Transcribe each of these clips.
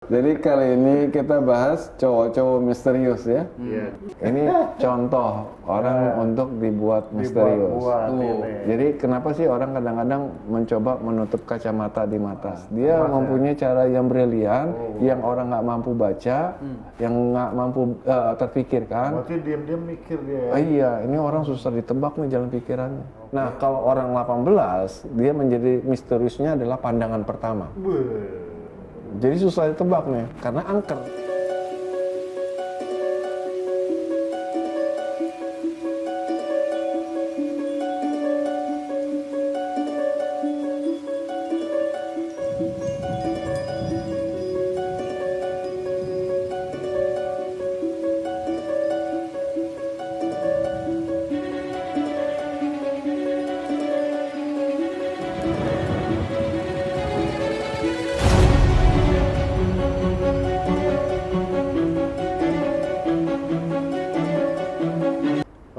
Jadi kali ini kita bahas cowok-cowok misterius ya. Iya. Ini contoh orang untuk dibuat misterius. Jadi kenapa sih orang kadang-kadang mencoba menutup kacamata di mata? Dia mempunyai cara yang brilian, yang orang nggak mampu baca, yang nggak mampu terpikirkan. Berarti diam-diam mikir dia. Iya, ini orang susah ditebak nih jalan pikirannya. Nah, kalau orang 18, dia menjadi misteriusnya adalah pandangan pertama. Jadi susah ditebak nih, karena angker.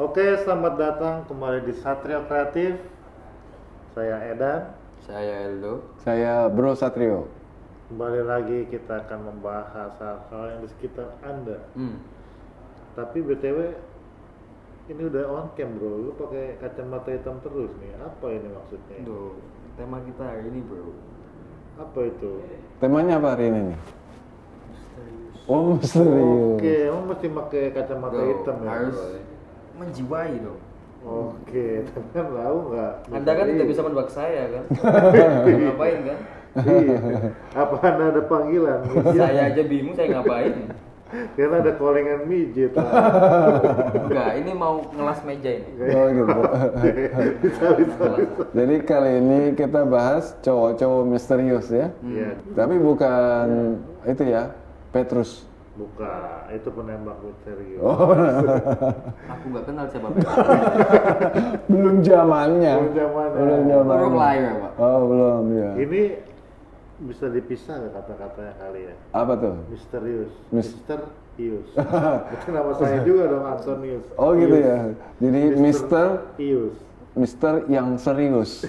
Oke, selamat datang kembali di Satrio Kreatif. Saya Edan. Saya Eldo. Saya Bro Satrio. Kembali lagi kita akan membahas hal-hal yang di sekitar Anda. Tapi BTW ini udah on cam bro, lu pakai kacamata hitam terus nih. Apa ini maksudnya? Tuh, tema kita hari ini bro. Apa itu? Temanya apa hari ini nih? Misterius. Oh, misterius. Oke, emang mesti pakai kacamata Bro, hitam ya? harus bro? menjiwai dong. Oke, tapi kan tahu nggak? Anda kan tidak bisa menebak saya kan? Ngapain kan? Iya. Apa Anda ada panggilan? Saya aja bingung saya ngapain. Karena ada callingan mijit. Enggak, ini mau ngelas meja ini. Oh gitu. Bisa. Jadi kali ini kita bahas cowok-cowok misterius ya. Iya. Tapi bukan itu ya, Petrus. Bukan, itu penembak misterius. Oh, Aku nggak kenal siapa. belum zamannya. Belum zamannya. Belum zamannya. Belum lahir ya pak. Oh, belum ya. Ini bisa dipisah nggak kata-katanya kali ya? Apa tuh? Misterius. Mis- Misterius. Itu nama saya juga dong, Antonius. Oh gitu Ius. ya. Jadi Mister Ius. Mister yang serius.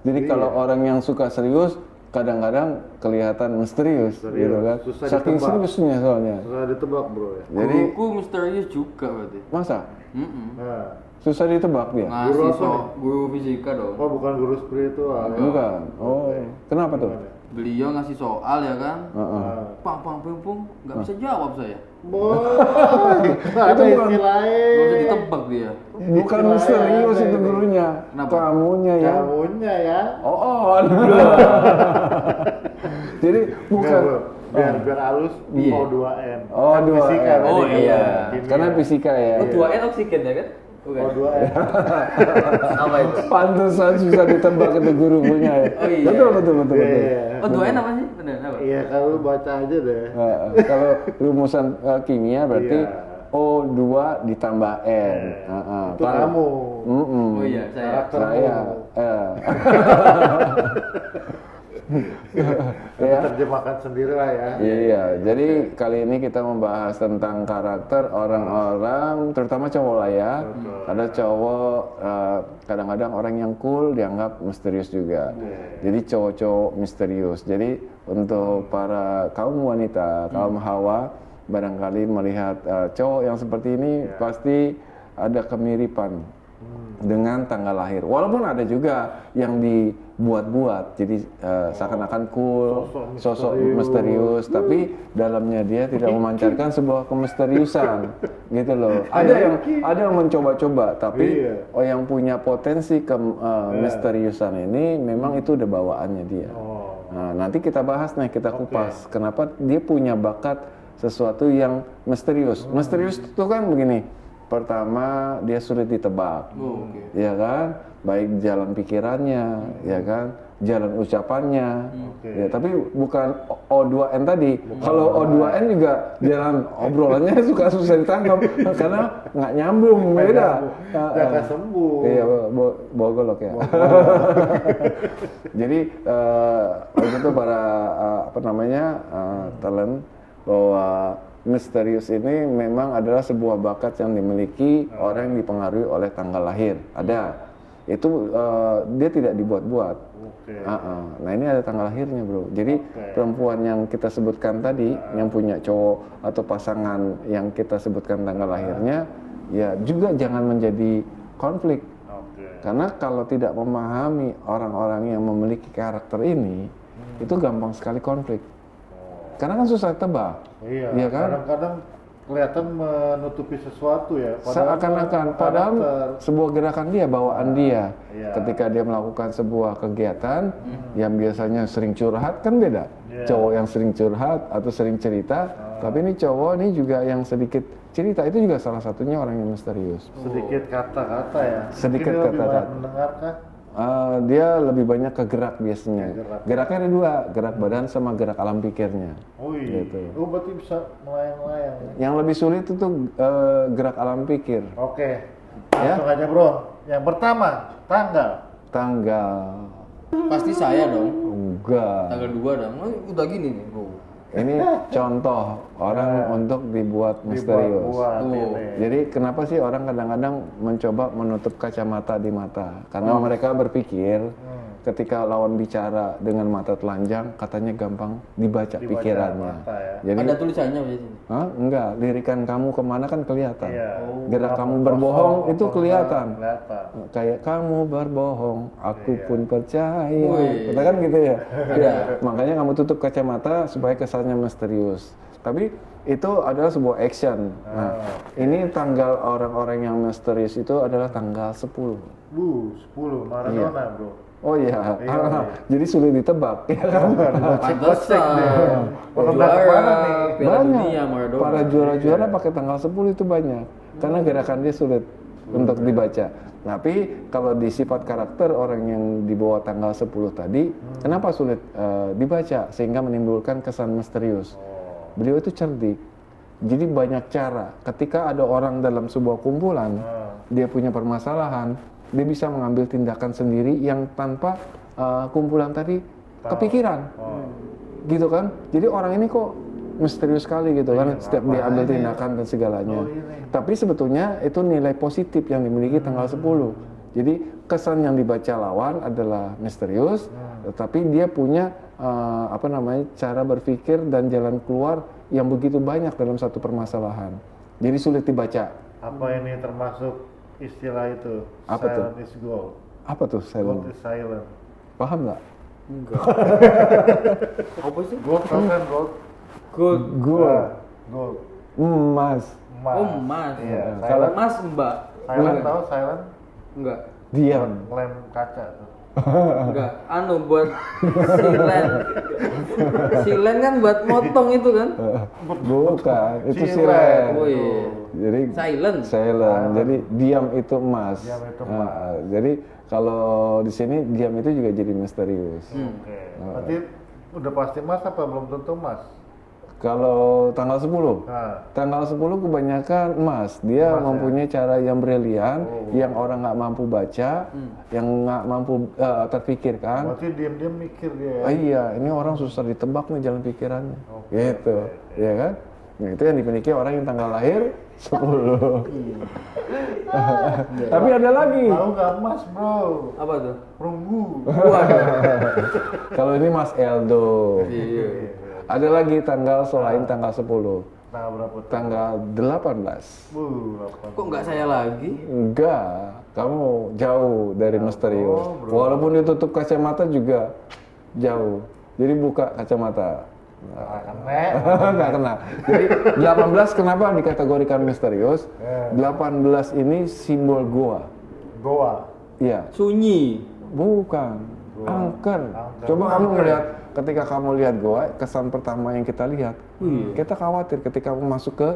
Jadi Iya. kalau orang yang suka serius kadang-kadang kelihatan misterius, Misterius. gitu kan. Susah Saking ditebak. seriusnya soalnya. Susah ditebak bro ya. Jadi Guruku misterius juga berarti. masa Nah. susah ditebak dia? Ngasih apa nih? guru fisika dong. Oh bukan guru spiritual ya? Bukan. Oh, kenapa tuh? Gimana? Beliau ngasih soal ya kan. Heeh. Nah. Pang pang pung pung, nggak bisa jawab saya. Boy, ada bukan- istilah Nggak bisa ditebak dia. Bukan Istilahnya misterius ada itu ini. gurunya. Kenapa? Kamunya ya. Kamunya ya. Oh. Jadi bukan. Biar halus Iya. O2N. Oh, Kan 2N. fisika tadi Oh, kan. iya. Kimia. Karena fisika ya. Oh, 2N oksigen ya kan? Bukan. O2N. Apa itu? Pantesan susah ditebak itu guru punya ya. Oh, iya. Betul. Iya. Oh, 2N apa sih? Benar apa? Iya, kalau lu baca aja deh. Kalau rumusan kimia berarti Iya. O2 ditambah N. Itu kamu. Oh iya, saya. Karaktermu. Saya. Ya. Terjemahkan sendiri lah ya. Iya, jadi kali ini kita membahas tentang karakter orang-orang, terutama cowok lah ya. Ada cowok, kadang-kadang orang yang cool dianggap misterius juga. Jadi cowok-cowok misterius. Jadi untuk para kaum wanita, kaum hawa, barangkali melihat cowok yang seperti ini pasti ada kemiripan dengan tanggal lahir. Walaupun ada juga yang dibuat-buat, jadi seakan-akan cool, sosok misterius, tapi dalamnya dia tidak memancarkan sebuah kemisteriusan, gitu loh. Ada yang mencoba-coba, tapi yang punya potensi kemisteriusan ini memang itu udah bawaannya dia. Nah, nanti kita bahas nih, kita kupas kenapa dia punya bakat sesuatu yang misterius. Misterius itu kan begini. Pertama, dia sulit ditebak, ya kan? Baik jalan pikirannya, ya kan? Jalan ucapannya, ya. Tapi bukan O2N tadi. Kalau O2N juga jalan obrolannya suka susah ditangkap karena nggak nyambung, beda. Jangan sembuh. Iya, bawa golok ya. Jadi waktu itu para talent bahwa misterius ini memang adalah sebuah bakat yang dimiliki orang yang dipengaruhi oleh tanggal lahir. Ada. Itu dia tidak dibuat-buat. Nah ini ada tanggal lahirnya bro. Jadi perempuan yang kita sebutkan tadi, yang punya cowok atau pasangan yang kita sebutkan tanggal lahirnya, ya juga jangan menjadi konflik. Karena kalau tidak memahami orang-orang yang memiliki karakter ini, itu gampang sekali konflik. Karena kan susah tebak. Iya kan? Kadang-kadang kelihatan menutupi sesuatu ya. Seakan-akan, padahal sebuah gerakan dia, bawaan dia. Ketika dia melakukan sebuah kegiatan yang biasanya sering curhat, kan beda. Cowok yang sering curhat atau sering cerita, tapi ini cowok ini juga yang sedikit cerita, itu juga salah satunya orang yang misterius. Sedikit kata-kata ya. Sedikit Mungkin dia kata-kata. lebih mendengarkan. Dia lebih banyak ke gerak biasanya. Geraknya ada dua, gerak badan sama gerak alam pikirnya. Gitu. Berarti bisa melayang-layang ya? Yang lebih sulit itu gerak alam pikir. Oke, langsung aja bro. Yang pertama, tanggal. Pasti saya dong. Enggak. Tanggal 2 dong. Udah gini nih, bro. Ini contoh orang untuk dibuat misterius. Jadi kenapa sih orang kadang-kadang mencoba menutup kacamata di mata? Karena mereka berpikir ketika lawan bicara dengan mata telanjang, katanya gampang dibaca pikirannya. Jadi ada tulisannya biasanya. Enggak, lirikan kamu kemana kan kelihatan. Gerak kamu berbohong itu kelihatan. Kayak kamu berbohong, aku pun percaya. Kita kan gitu ya. Makanya kamu tutup kacamata supaya kesannya misterius. Tapi itu adalah sebuah action. Nah, ini tanggal orang-orang yang misterius itu adalah tanggal 10. 10 Maradona bro. Oh iya, jadi sulit ditebak, ya kan? Pantesan. Banyak. Para juara-juara pakai tanggal 10 itu banyak, karena gerakan dia sulit untuk dibaca. Tapi kalau di sifat karakter orang yang di bawah tanggal 10 tadi, kenapa sulit dibaca sehingga menimbulkan kesan misterius? Beliau itu cerdik. Jadi banyak cara. Ketika ada orang dalam sebuah kumpulan, dia punya permasalahan, dia bisa mengambil tindakan sendiri yang tanpa kumpulan tadi kepikiran, gitu kan? Jadi orang ini kok misterius sekali gitu kan, setiap dia ambil tindakan dan segalanya. Tapi sebetulnya itu nilai positif yang dimiliki tanggal 10. Jadi kesan yang dibaca lawan adalah misterius, tetapi dia punya cara berpikir dan jalan keluar yang begitu banyak dalam satu permasalahan. Jadi sulit dibaca. Apa ini termasuk istilah itu? Apa silent tuh? is gold. Apa tuh silent? Gold is silent. Paham nggak? Enggak. Apa sih? Gold kan gold. Gold. Gold. Emas. Oh, emas. Iya. Kalau Mas, Mbak. Silent tahu silent? Enggak. Diam. Lem kaca tuh. Enggak. Buat silen. Silen kan buat motong itu kan? Bukan, itu silen. Oh iya. Jadi Silent. Jadi diam itu emas. Diam itu emas. Jadi kalau di sini diam itu juga jadi misterius. Oke. Berarti udah pasti emas apa belum tentu emas? Kalau tanggal 10, tanggal 10 kebanyakan emas. Dia mempunyai cara yang brilian, yang orang nggak mampu baca, yang nggak mampu terpikirkan. Berarti diam-diam mikir dia. Iya, ini orang susah ditebak nih jalan pikirannya. Gitu, ya kan? Nah, itu yang dimiliki orang yang tanggal lahir 10. Tapi ada lagi. Tahu nggak emas bro? Apa tuh? Perunggu. Kalau ini Mas Eldo. Iya. Ada lagi tanggal selain tanggal 10. Tanggal berapa? Tanggal 18. 8. Kok nggak saya lagi? Enggak, kamu jauh dari misterius. Walaupun ditutup kacamata juga jauh. Jadi buka kacamata. Nggak kena. Jadi 18 kenapa dikategorikan misterius? 18 ini simbol goa. Goa. Iya. Sunyi. Bukan. Angker. Coba kamu melihat, ketika kamu lihat goa, kesan pertama yang kita lihat, kita khawatir ketika kamu masuk ke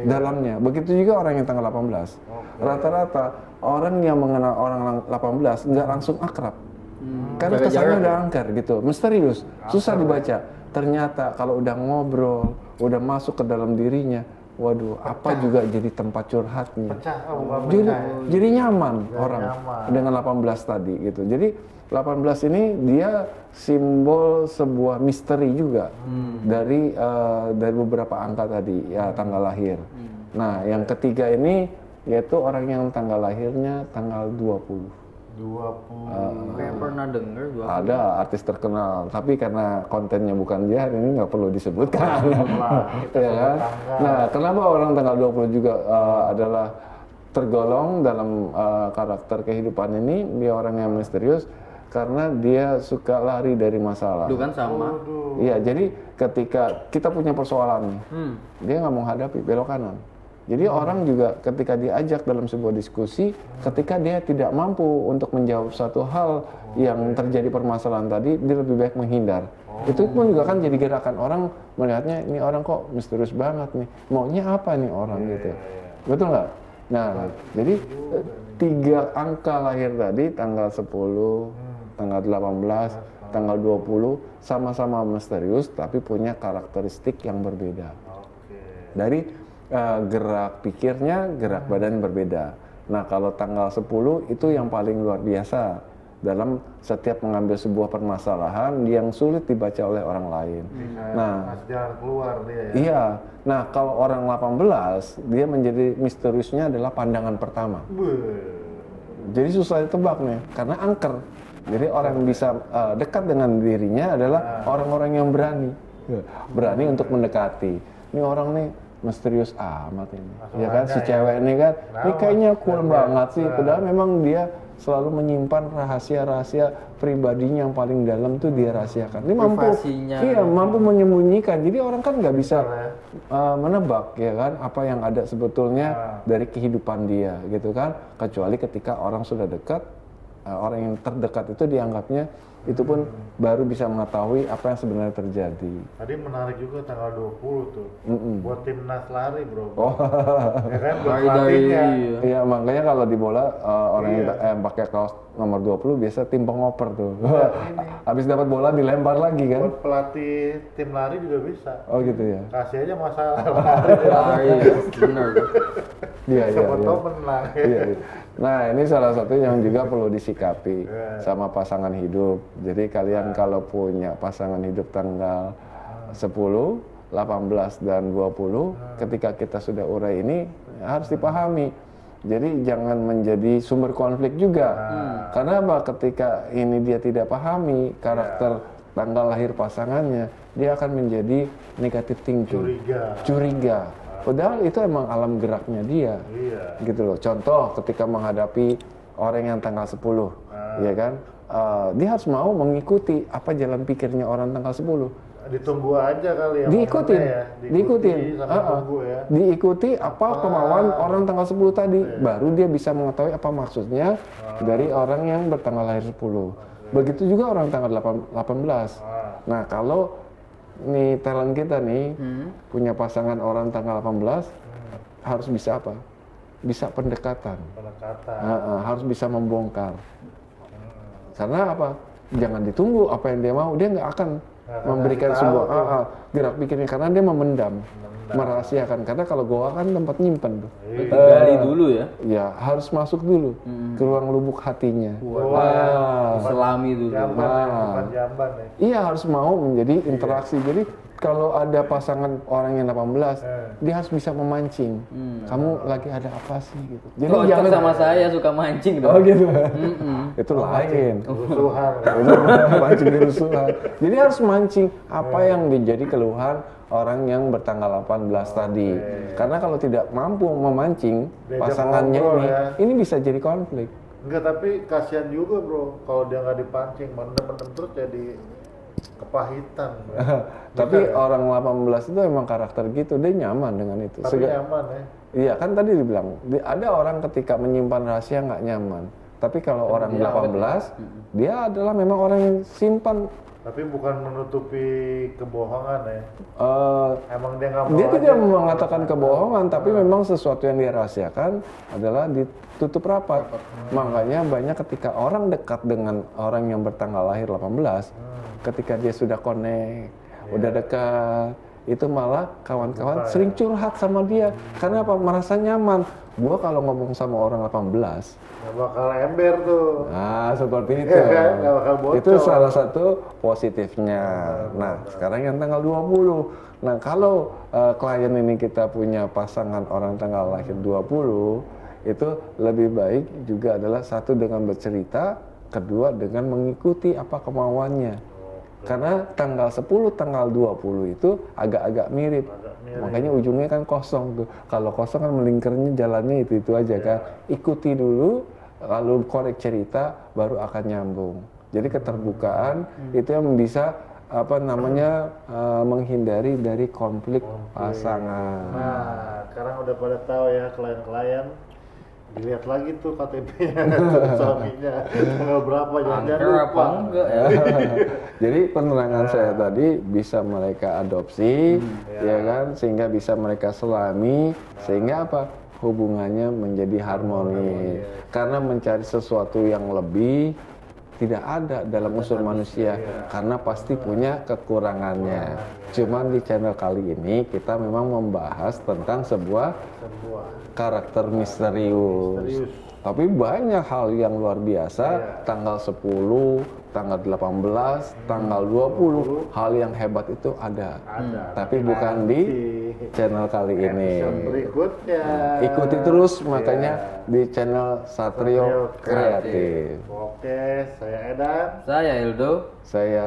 dalamnya. Begitu juga orang yang tanggal 18. Rata-rata orang yang mengenal orang 18 nggak langsung akrab. Karena kesannya udah angker gitu, misterius, susah dibaca. Ternyata kalau udah ngobrol, udah masuk ke dalam dirinya, waduh, apa juga jadi tempat curhatnya. Jadi nyaman orang dengan 18 tadi gitu. Jadi 18 ini dia simbol sebuah misteri juga dari beberapa angka tadi ya, tanggal lahir. Nah, yang ketiga ini yaitu orang yang tanggal lahirnya tanggal 20. 20. Kayak pernah denger 20. Ada artis terkenal, tapi karena kontennya bukan dia, ini nggak perlu disebutkan. Ya kan? Nah, kenapa orang tanggal 20 juga adalah tergolong dalam karakter kehidupan ini? Dia orang yang misterius karena dia suka lari dari masalah. Itu kan sama. Iya, jadi ketika kita punya persoalan nih, dia nggak mau hadapi, belok kanan. Jadi orang juga ketika diajak dalam sebuah diskusi, ketika dia tidak mampu untuk menjawab satu hal yang terjadi permasalahan tadi, dia lebih baik menghindar. Itu pun juga kan jadi gerakan orang melihatnya, ini orang kok misterius banget nih, maunya apa nih orang gitu. Betul nggak? Nah, jadi 3 angka lahir tadi, tanggal 10, tanggal 18, tanggal 20, sama-sama misterius tapi punya karakteristik yang berbeda. Dari gerak pikirnya, gerak badan berbeda. Nah, kalau tanggal 10 itu yang paling luar biasa dalam setiap mengambil sebuah permasalahan yang sulit dibaca oleh orang lain. Nah, jalan keluar dia ya. iya. Nah, kalau orang 18, dia menjadi misteriusnya adalah pandangan pertama. Jadi susah ditebak nih, karena angker. Jadi orang yang bisa dekat dengan dirinya adalah orang-orang yang berani untuk mendekati. Ini orang nih misterius amat ini, ya kan? Si cewek ini kan, ini kayaknya cool banget sih. Padahal memang dia selalu menyimpan rahasia-rahasia pribadinya yang paling dalam tuh dia rahasiakan. Ini mampu, iya mampu menyembunyikan. Jadi orang kan nggak bisa menebak, ya kan, apa yang ada sebetulnya dari kehidupan dia, gitu kan? Kecuali ketika orang sudah dekat, orang yang terdekat itu dianggapnya itu pun baru bisa mengetahui apa yang sebenarnya terjadi. Tadi menarik juga tanggal 20 tuh. Buat timnas lari, Bro. Oh. Ya kan, buat pelatihnya. Iya, makanya kalau di bola orang yang pakai kaos nomor 20 biasa tim pengoper tuh. Habis dapat bola dilempar lagi kan. Buat pelatih tim lari juga bisa. Oh gitu ya. Kasih aja masalah lari. Bener. Iya. Siapa tahu menang. Iya. Nah, ini salah satu yang juga perlu disikapi sama pasangan hidup. Jadi kalian kalau punya pasangan hidup tanggal 10, 18, dan 20, ketika kita sudah urai ini harus dipahami. Jadi jangan menjadi sumber konflik juga. Karena apa? Ketika ini dia tidak pahami karakter tanggal lahir pasangannya, dia akan menjadi negatif thinking. Curiga. Padahal itu emang alam geraknya dia, gitu loh. Contoh ketika menghadapi orang yang tanggal 10, ya kan, dia harus mau mengikuti apa jalan pikirnya orang tanggal 10. Ditunggu aja kali ya. Diikuti apa kemauan orang tanggal 10 tadi, baru dia bisa mengetahui apa maksudnya dari orang yang bertanggal lahir 10. Begitu juga orang tanggal 18. Nah, kalau nih talent kita nih punya pasangan orang tanggal 18, harus bisa apa? Bisa pendekatan. Harus bisa membongkar. Karena apa? Jangan ditunggu apa yang dia mau, dia nggak akan memberikan sebuah gerak pikirnya, karena dia memendam, merahasiakan. Karena kalau goa kan tempat nyimpen tuh. Gali dulu ya? Ya, harus masuk dulu ke ruang lubuk hatinya. Selami dulu. Jamban ya. Iya, harus mau menjadi interaksi. Jadi kalau ada pasangan orang yang 18, dia harus bisa memancing. Kamu lagi ada apa sih gitu. Jadi jangan sama saya suka mancing dong. Oh gitu. Itu lain. Rusuhan. Itu mancing rusuhan. Jadi harus mancing apa yang menjadi keluhan orang yang bertanggal 18 tadi. Karena kalau tidak mampu memancing pasangannya ini bisa jadi konflik. Enggak, tapi kasihan juga, Bro. Kalau dia nggak dipancing, mendem-mendem terus jadi kepahitan. Tapi orang 18 itu emang karakter gitu, dia nyaman dengan itu. Tapi nyaman ya. Iya, kan tadi dibilang, ada orang ketika menyimpan rahasia nggak nyaman. Tapi kalau orang 18, dia adalah memang orang yang simpan. Tapi bukan menutupi kebohongan ya. Emang dia nggak mau. Dia tidak mengatakan kebohongan, tapi memang sesuatu yang dia rahasiakan adalah ditutup rapat. Makanya banyak ketika orang dekat dengan orang yang bertanggal lahir 18, ketika dia sudah connect, udah dekat, itu malah kawan-kawan sering curhat sama dia. Karena apa? Merasa nyaman. Gua kalau ngomong sama orang 18, nggak bakal ember tuh. Nah, seperti itu. Nggak bakal bocor. Itu salah satu positifnya. Nah, sekarang yang tanggal 20. Nah, kalau klien ini kita punya pasangan orang tanggal lahir 20, itu lebih baik juga adalah satu dengan bercerita, kedua dengan mengikuti apa kemauannya. Karena tanggal 10, tanggal 20 itu agak-agak mirip. Makanya ujungnya kan kosong tuh. Kalau kosong kan melingkarnya jalannya itu aja kan. Ikuti dulu, lalu korek cerita, baru akan nyambung. Jadi keterbukaan itu yang bisa menghindari dari konflik pasangan. Nah, sekarang udah pada tahu ya klien-klien, dilihat lagi tuh KTP-nya suaminya tanggal berapa, jangan lupa. Enggak ya? Jadi penerangan saya tadi bisa mereka adopsi, ya kan, sehingga bisa mereka selami, sehingga apa? Hubungannya menjadi harmoni. Karena mencari sesuatu yang lebih tidak ada dalam unsur manusia, karena pasti punya kekurangannya. Cuman di channel kali ini kita memang membahas tentang sebuah karakter misterius. Tapi banyak hal yang luar biasa, tanggal 10, tanggal 18, tanggal 20, hal yang hebat itu ada. Tapi bukan di channel kali ini. Berikutnya. Ikuti terus makanya di channel Satrio Kreatif. Oke, saya Edan. Saya Eldo. Saya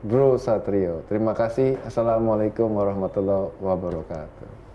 Bro Satrio. Terima kasih. Assalamualaikum warahmatullahi wabarakatuh.